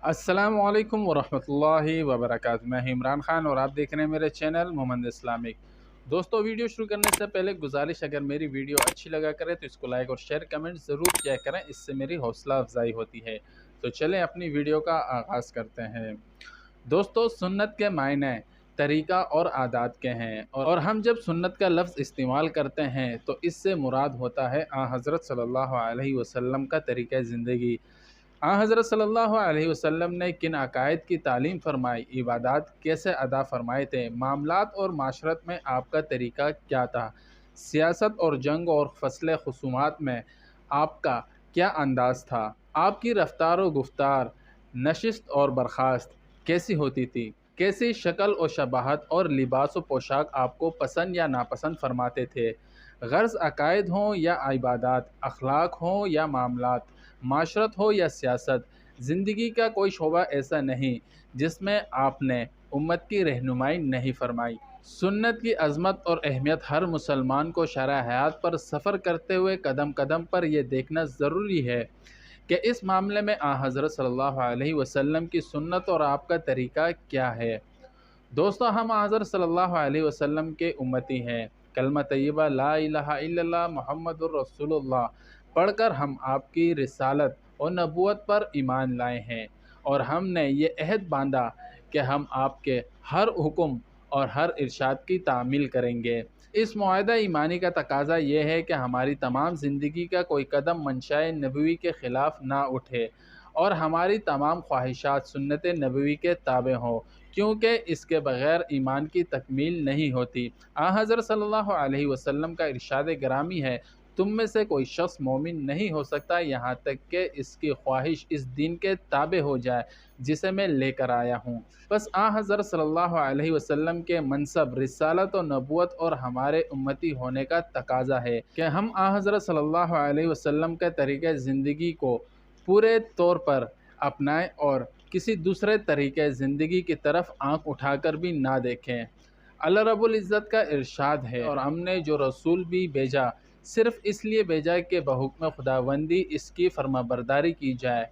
अस्सलाम वालेकुम वरहमतुल्लाहि वबरकातुहू। मैं इमरान खान और आप देख रहे हैं मेरे चैनल मोहम्मद इस्लामिक। दोस्तों, वीडियो शुरू करने से पहले गुजारिश, अगर मेरी वीडियो अच्छी लगा करे तो इसको लाइक और शेयर कमेंट ज़रूर किया करें, इससे मेरी हौसला अफजाई होती है। तो चलें अपनी वीडियो का आगाज़ करते हैं। दोस्तों, सुन्नत के मायने तरीक़ा और आदात के हैं, और हम जब सुन्नत का लफ्ज़ इस्तेमाल करते हैं तो इससे मुराद होता है हज़रत सल्लल्लाहु अलैहि वसल्लम का तरीक़ा ज़िंदगी। हज़रत सल्लल्लाहु अलैहि वसल्लम ने किन अकायद की तालीम फरमाई, इबादत कैसे अदा फरमाए थे, मामलात और माशरत में आपका तरीक़ा क्या था, सियासत और जंग और फसले खुसूमात में आपका क्या अंदाज़ था, आपकी रफ्तार व गुफ्तार, नशिस्त और बर्खास्त कैसी होती थी, कैसी शक्ल और शबाहत और लिबास व पोशाक आपको पसंद या नापसंद फरमाते थे। गर्ज़ अकायद हों या इबादत, अखलाक हों या मामलात, माशरत हो या सियासत, ज़िंदगी का कोई शोबा ऐसा नहीं जिसमें आपने उम्मत की रहनुमाई नहीं फरमाई। सुन्नत की अज़मत और अहमियत हर मुसलमान को शरअ हयात पर सफ़र करते हुए कदम कदम पर यह देखना ज़रूरी है कि इस मामले में हज़रत सल्लल्लाहु अलैहि वसल्लम की सुन्नत और आपका तरीक़ा क्या है। दोस्तों, हम हज़रत सल्लल्लाहु अलैहि वसल्लम के उम्मती हैं। कलमा तय्यबा ला इलाहा इल्लल्लाह मुहम्मदुर रसूलुल्लाह पढ़कर हम आपकी रिसालत और नबूवत पर ईमान लाए हैं, और हमने ये अहद बांधा कि हम आपके हर हुक्म और हर इरशाद की तामील करेंगे। इस मुआहदा ईमानी का तकाज़ा ये है कि हमारी तमाम ज़िंदगी का कोई कदम मंशाए नबवी के ख़िलाफ़ ना उठे, और हमारी तमाम ख्वाहिशात सुन्नत नबवी के ताबे हों, क्योंकि इसके बग़ैर ईमान की तकमील नहीं होती। हज़रत सल्लल्लाहु अलैहि वसल्लम का इरशाद गिरामी है, तुम में से कोई शख्स मोमिन नहीं हो सकता यहाँ तक कि इसकी ख्वाहिश इस दीन के ताबे हो जाए जिसे मैं लेकर आया हूँ। बस हज़रत सल्लल्लाहु अलैहि वसल्लम के मनसब, रिसालत और नबूवत और हमारे उम्मती होने का तकाज़ा है कि हम हज़रत सल्लल्लाहु अलैहि वसल्लम के तरीक़े ज़िंदगी को पूरे तौर पर अपनाएं और किसी दूसरे तरीक़े ज़िंदगी की तरफ आँख उठाकर भी ना देखें। अल्लाह रब्बुल इज़्ज़त का इरशाद है, और हमने जो रसूल भी भेजा सिर्फ़ इसलिए भेजा कि बहुक्म खुदावंदी इसकी फरमाबरदारी की जाए।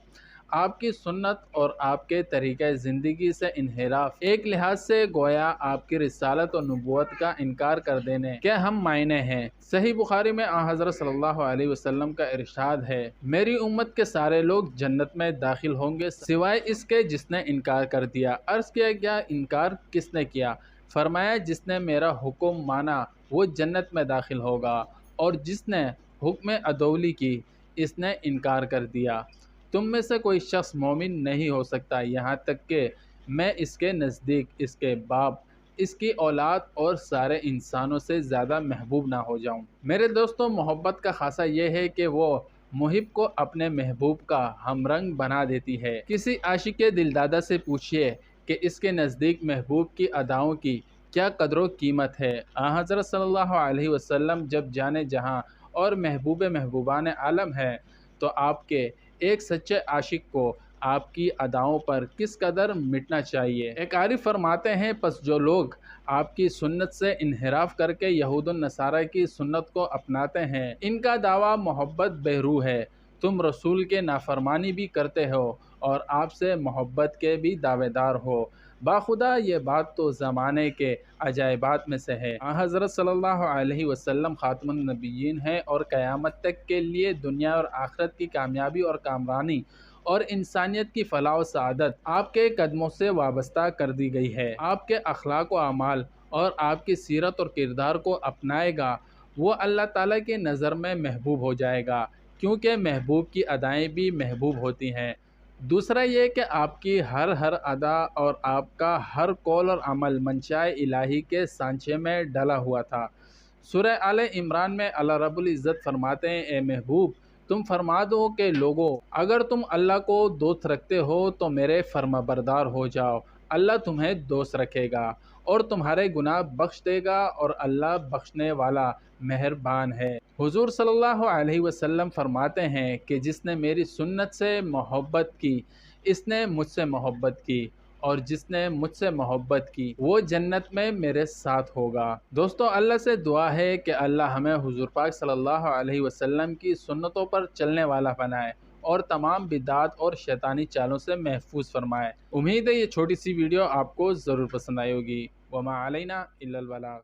आपकी सुन्नत और आपके तरीक़े ज़िंदगी से इन्हिराफ एक लिहाज से गोया आपकी रिसालत और नबूवत का इनकार कर देने के हम मायने हैं। सही बुखारी में हज़रत सल्लल्लाहु अलैहि वसल्लम का इरशाद है, मेरी उम्मत के सारे लोग जन्नत में दाखिल होंगे सिवाय इसके जिसने इनकार कर दिया। अर्ज़ किया गया, इनकार किसने किया? फरमाया, जिसने मेरा हुक्म माना वो जन्नत में दाखिल होगा, और जिसने हुक्म अदौली की इसने इनकार कर दिया। तुम में से कोई शख्स मोमिन नहीं हो सकता यहाँ तक कि मैं इसके नज़दीक, इसके बाप, इसकी औलाद और सारे इंसानों से ज़्यादा महबूब ना हो जाऊँ। मेरे दोस्तों, मोहब्बत का ख़ासा ये है कि वो मुहिब को अपने महबूब का हमरंग बना देती है। किसी आशिक के दिलदादा से पूछिए कि इसके नज़दीक महबूब की अदाओं की क्या कदर कीमत है। हज़रत सल्लल्लाहु अलैहि वसल्लम जब जाने जहाँ और महबूब महबूबान आलम है, तो आपके एक सच्चे आशिक को आपकी अदाओं पर किस कदर मिटना चाहिए। एक आरिफ फरमाते हैं, पस जो लोग आपकी सुन्नत से इन्हिराफ करके यहूद व नसारा की सुन्नत को अपनाते हैं, इनका दावा मोहब्बत बहरू है। तुम रसूल के नाफरमानी भी करते हो और आपसे मोहब्बत के भी दावेदार हो। बाखुदा ये बात तो ज़माने के अजायबात में से है। हज़रत सल्लल्लाहु अलैहि वसल्लम ख़ातमुन नबिय्यीन हैं, और क़यामत तक के लिए दुनिया और आखिरत की कामयाबी और कामरानी और इंसानियत की फ़लाह व सआदत आपके कदमों से वाबस्ता कर दी गई है। आपके अखलाक व अमाल और आपकी सीरत और किरदार को अपनाएगा वो अल्लाह ताला की नज़र में महबूब हो जाएगा, क्योंकि महबूब की अदाएँ भी महबूब होती हैं। दूसरा ये कि आपकी हर अदा और आपका हर कौल और अमल मंशाए इलाही के सांचे में डला हुआ था। सूरह आले इमरान में अल्लाह रब्बुल इज़्ज़त फरमाते हैं, ए महबूब, तुम फरमा दो कि लोगों, अगर तुम अल्लाह को दोस्त रखते हो तो मेरे फरमाबरदार हो जाओ। अल्लाह तुम्हें दोस्त रखेगा और तुम्हारे गुनाह बख्श देगा, और अल्लाह बख्शने वाला मेहरबान है। हुजूर सल्लल्लाहु अलैहि वसल्लम फरमाते हैं कि जिसने मेरी सुन्नत से मोहब्बत की, इसने मुझसे मोहब्बत की, और जिसने मुझसे मोहब्बत की वो जन्नत में मेरे साथ होगा। दोस्तों, अल्लाह से दुआ है कि अल्लाह हमें हुजूर पाक सल्लल्लाहु अलैहि वसल्लम की सुन्नतों पर चलने वाला बनाए, اور تمام بدعات اور شیطانی چالوں سے محفوظ فرمائے۔ امید ہے یہ چھوٹی سی ویڈیو آپ کو ضرور پسند آئی ہوگی۔ وما علینا الا البلاغ۔